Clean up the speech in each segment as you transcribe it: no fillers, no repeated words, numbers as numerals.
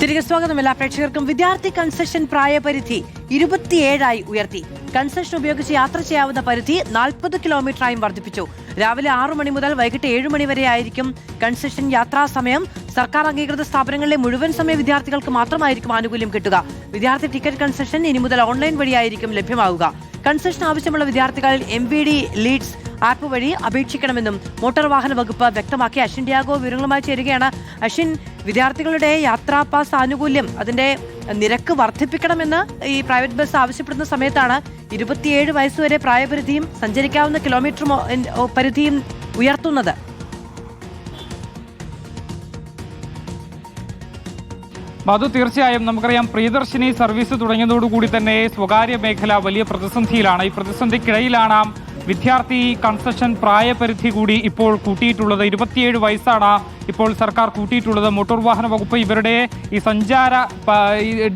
തിരികെ സ്വാഗതം എല്ലാ പ്രേക്ഷകർക്കും. വിദ്യാർത്ഥി കൺസെഷൻ പ്രായപരിധി 27 ഉയർത്തി. കൺസെഷൻ ഉപയോഗിച്ച് യാത്ര ചെയ്യാവുന്ന പരിധി 40 കിലോമീറ്ററായും വർദ്ധിപ്പിച്ചു. രാവിലെ 6 മണി മുതൽ വൈകിട്ട് 7 മണി വരെ ആയിരിക്കും കൺസെഷൻ യാത്രാ സമയം. സർക്കാർ അംഗീകൃത സ്ഥാപനങ്ങളിലെ മുഴുവൻ സമയ വിദ്യാർത്ഥികൾക്ക് മാത്രമായിരിക്കും ആനുകൂല്യം കിട്ടുക. വിദ്യാർത്ഥി ടിക്കറ്റ് കൺസെഷൻ ഇനി മുതൽ ഓൺലൈൻ വഴിയായിരിക്കും ലഭ്യമാവുക. കൺസെഷൻ ആവശ്യമുള്ള വിദ്യാർത്ഥികൾ MVD ലീഡ്സ് ആപ്പ് വഴി അപേക്ഷിക്കണമെന്നും മോട്ടോർ വാഹന വകുപ്പ് വ്യക്തമാക്കി. അശ്വിൻ ഡിയാഗോ വിവരങ്ങളുമായി ചേരുകയാണ്. അശ്വിൻ, വിദ്യാർത്ഥികളുടെ യാത്രാ പാസ് ആനുകൂല്യം അതിന്റെ നിരക്ക് വർദ്ധിപ്പിക്കണമെന്ന് ഈ പ്രൈവറ്റ് ബസ് ആവശ്യപ്പെടുന്ന സമയത്താണ് 27 വയസ്സുവരെ പ്രായപരിധിയും സഞ്ചരിക്കാവുന്ന കിലോമീറ്റർ പരിധിയും ഉയർത്തുന്നത്. മധു, തീർച്ചയായും നമുക്കറിയാം, പ്രിയദർശിനി സർവീസ് തുടങ്ങിയതോടുകൂടി തന്നെ സ്വകാര്യ മേഖല വലിയ പ്രതിസന്ധിയിലാണ്. ഈ പ്രതിസന്ധിക്കിടയിലാണ് വിദ്യാർത്ഥി കൺസെഷൻ പ്രായപരിധി കൂടി ഇപ്പോൾ കൂട്ടിയിട്ടുള്ളത്. 27 വയസ്സാണ് ഇപ്പോൾ സർക്കാർ കൂട്ടിയിട്ടുള്ളത്. മോട്ടോർ വാഹന വകുപ്പ് ഇവരുടെ ഈ സഞ്ചാര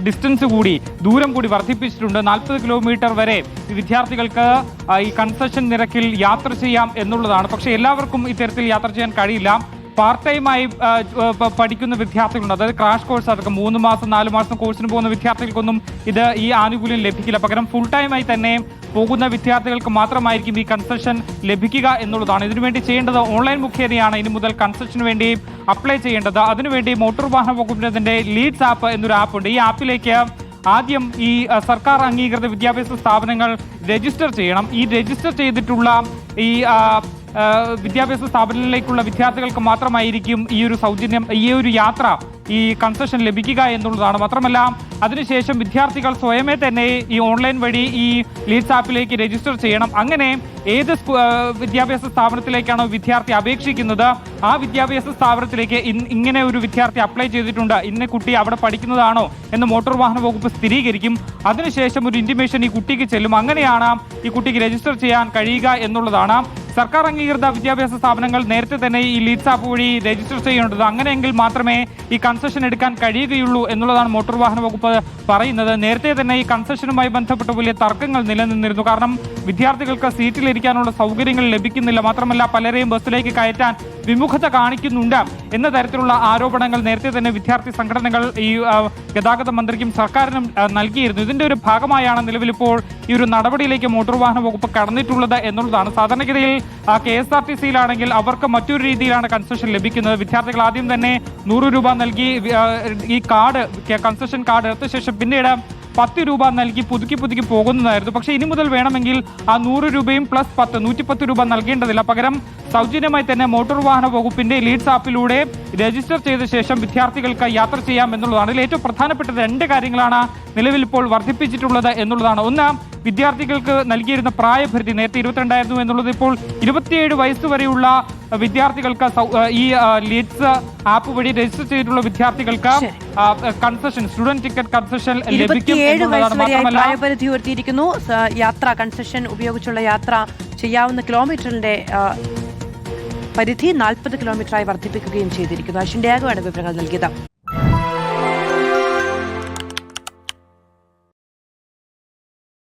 ഡിസ്റ്റൻസ് കൂടി, ദൂരം കൂടി വർദ്ധിപ്പിച്ചിട്ടുണ്ട്. 40 കിലോമീറ്റർ വരെ വിദ്യാർത്ഥികൾക്ക് ഈ കൺസെഷൻ നിരക്കിൽ യാത്ര ചെയ്യാം എന്നുള്ളതാണ്. പക്ഷേ എല്ലാവർക്കും ഇത്തരത്തിൽ യാത്ര ചെയ്യാൻ കഴിയില്ല. പാർട്ട് ടൈമായി പഠിക്കുന്ന വിദ്യാർത്ഥികളുണ്ട്. അതായത് ക്രാഷ് കോഴ്സ് അടക്കം 3 മാസം 4 മാസം കോഴ്സിന് പോകുന്ന വിദ്യാർത്ഥികൾക്കൊന്നും ഈ ആനുകൂല്യം ലഭിക്കില്ല. പകരം ഫുൾ ടൈമായി തന്നെ പോകുന്ന വിദ്യാർത്ഥികൾക്ക് മാത്രമായിരിക്കും ഈ കൺസെഷൻ ലഭിക്കുക എന്നുള്ളതാണ്. ഇതിനുവേണ്ടി ചെയ്യേണ്ടത് ഓൺലൈൻ മുഖേനയാണ് ഇനി മുതൽ കൺസെഷന് വേണ്ടി അപ്ലൈ ചെയ്യേണ്ടത്. അതിനുവേണ്ടി മോട്ടോർ വാഹന വകുപ്പിന്റെ ലീഡ്സ് ആപ്പ് എന്നൊരു ആപ്പുണ്ട്. ഈ ആപ്പിലേക്ക് ആദ്യം ഈ സർക്കാർ അംഗീകൃത വിദ്യാഭ്യാസ സ്ഥാപനങ്ങൾ രജിസ്റ്റർ ചെയ്യണം. ഈ രജിസ്റ്റർ ചെയ്തിട്ടുള്ള ഈ വിദ്യാഭ്യാസ സ്ഥാപനങ്ങളിലേക്കുള്ള വിദ്യാർത്ഥികൾക്ക് മാത്രമായിരിക്കും ഈ ഒരു യാത്ര, ഈ കൺസെഷൻ ലഭിക്കുക എന്നുള്ളതാണ്. മാത്രമല്ല, അതിനുശേഷം വിദ്യാർത്ഥികൾ സ്വയമേ തന്നെ ഈ ഓൺലൈൻ വഴി ഈ ലീഡ്സ് ആപ്പിലേക്ക് രജിസ്റ്റർ ചെയ്യണം. അങ്ങനെ ഏത് വിദ്യാഭ്യാസ സ്ഥാപനത്തിലേക്കാണോ വിദ്യാർത്ഥി അപേക്ഷിക്കുന്നത്, ആ വിദ്യാഭ്യാസ സ്ഥാപനത്തിലേക്ക് ഇങ്ങനെ ഒരു വിദ്യാർത്ഥി അപ്ലൈ ചെയ്തിട്ടുണ്ട്, ഇന്ന കുട്ടി അവിടെ പഠിക്കുന്നതാണോ എന്ന് മോട്ടോർ വാഹന വകുപ്പ് സ്ഥിരീകരിക്കും. അതിനുശേഷം ഒരു ഇന്റിമേഷൻ ഈ കുട്ടിക്ക് ചെല്ലും. അങ്ങനെയാണ് ഈ കുട്ടിക്ക് രജിസ്റ്റർ ചെയ്യാൻ കഴിയുക എന്നുള്ളതാണ്. സർക്കാർ അംഗീകൃത വിദ്യാഭ്യാസ സ്ഥാപനങ്ങൾ നേരത്തെ തന്നെ ഈ ലീഡ്സ് ആപ്പ് വഴി രജിസ്റ്റർ ചെയ്യേണ്ടത്. അങ്ങനെയെങ്കിൽ മാത്രമേ ഈ കൺസെഷൻ എടുക്കാൻ കഴിയുകയുള്ളൂ എന്നുള്ളതാണ് മോട്ടോർ വാഹന വകുപ്പ് പറയുന്നത്. നേരത്തെ തന്നെ ഈ കൺസെഷനുമായി ബന്ധപ്പെട്ട് വലിയ തർക്കങ്ങൾ നിലനിന്നിരുന്നു. കാരണം വിദ്യാർത്ഥികൾക്ക് സീറ്റിലിരിക്കാനുള്ള സൗകര്യങ്ങൾ ലഭിക്കുന്നില്ല. മാത്രമല്ല, പലരെയും ബസ്സിലേക്ക് കയറ്റാൻ വിമുഖത കാണിക്കുന്നുണ്ട് എന്ന തരത്തിലുള്ള ആരോപണങ്ങൾ നേരത്തെ തന്നെ വിദ്യാർത്ഥി സംഘടനകൾ ഈ ഗതാഗത മന്ത്രിക്കും സർക്കാരിനും നൽകിയിരുന്നു. ഇതിന്റെ ഒരു ഭാഗമായാണ് നിലവിലിപ്പോൾ ഈ ഒരു നടപടിയിലേക്ക് മോട്ടോർ വാഹന വകുപ്പ് കടന്നിട്ടുള്ളത് എന്നുള്ളതാണ്. സാധാരണഗതിയിൽ KSRTCയിലാണെങ്കിൽ അവർക്ക് മറ്റൊരു രീതിയിലാണ് കൺസെഷൻ ലഭിക്കുന്നത്. വിദ്യാർത്ഥികൾ ആദ്യം തന്നെ 100 രൂപ നൽകി ഈ കാർഡ്, കൺസെഷൻ കാർഡ് എടുത്ത ശേഷം പിന്നീട് 10 രൂപ നൽകി പുതുക്കി പോകുന്നതായിരുന്നു. പക്ഷേ ഇനി മുതൽ വേണമെങ്കിൽ ആ 100 രൂപയും പ്ലസ് 110 രൂപ നൽകേണ്ടതില്ല. പകരം സൗജന്യമായി തന്നെ മോട്ടോർ വാഹന വകുപ്പിന്റെ ലീഡ്സ് ആപ്പിലൂടെ രജിസ്റ്റർ ചെയ്ത ശേഷം വിദ്യാർത്ഥികൾക്ക് യാത്ര ചെയ്യാം എന്നുള്ളതാണ്. ഇതിൽ ഏറ്റവും പ്രധാനപ്പെട്ട 2 കാര്യങ്ങളാണ് നിലവിൽ ഇപ്പോൾ വർദ്ധിപ്പിച്ചിട്ടുള്ളത് എന്നുള്ളതാണ്. ഒന്ന്, വിദ്യാർത്ഥികൾക്ക് നൽകിയിരുന്ന പ്രായപരിധി നേരത്തെ 22 ആയിരുന്നു എന്നുള്ളത് ഇപ്പോൾ 27 വയസ്സ് വരെയുള്ള വിദ്യാർത്ഥികൾക്ക് ഈ ലീഡ്സ് ആപ്പ് വഴി രജിസ്റ്റർ ചെയ്തിട്ടുള്ള വിദ്യാർത്ഥികൾക്ക് കൺസെഷൻ, സ്റ്റുഡന്റ് ടിക്കറ്റ് കൺസെഷൻ ലഭിക്കും എന്നുള്ളതാണ്. പ്രായപരിധി ഉയർത്തിയിരിക്കുന്നു. യാത്ര കൺസെഷൻ ഉപയോഗിച്ചുള്ള യാത്ര ചെയ്യാവുന്ന കിലോമീറ്ററിന്റെ പരിധി 40 കിലോമീറ്ററായി വർദ്ധിപ്പിക്കുകയും ചെയ്തിരിക്കുന്നു. അശ്വിൻ ഡിയാഗോ ആണ് വിവരങ്ങൾ നൽകിയത്.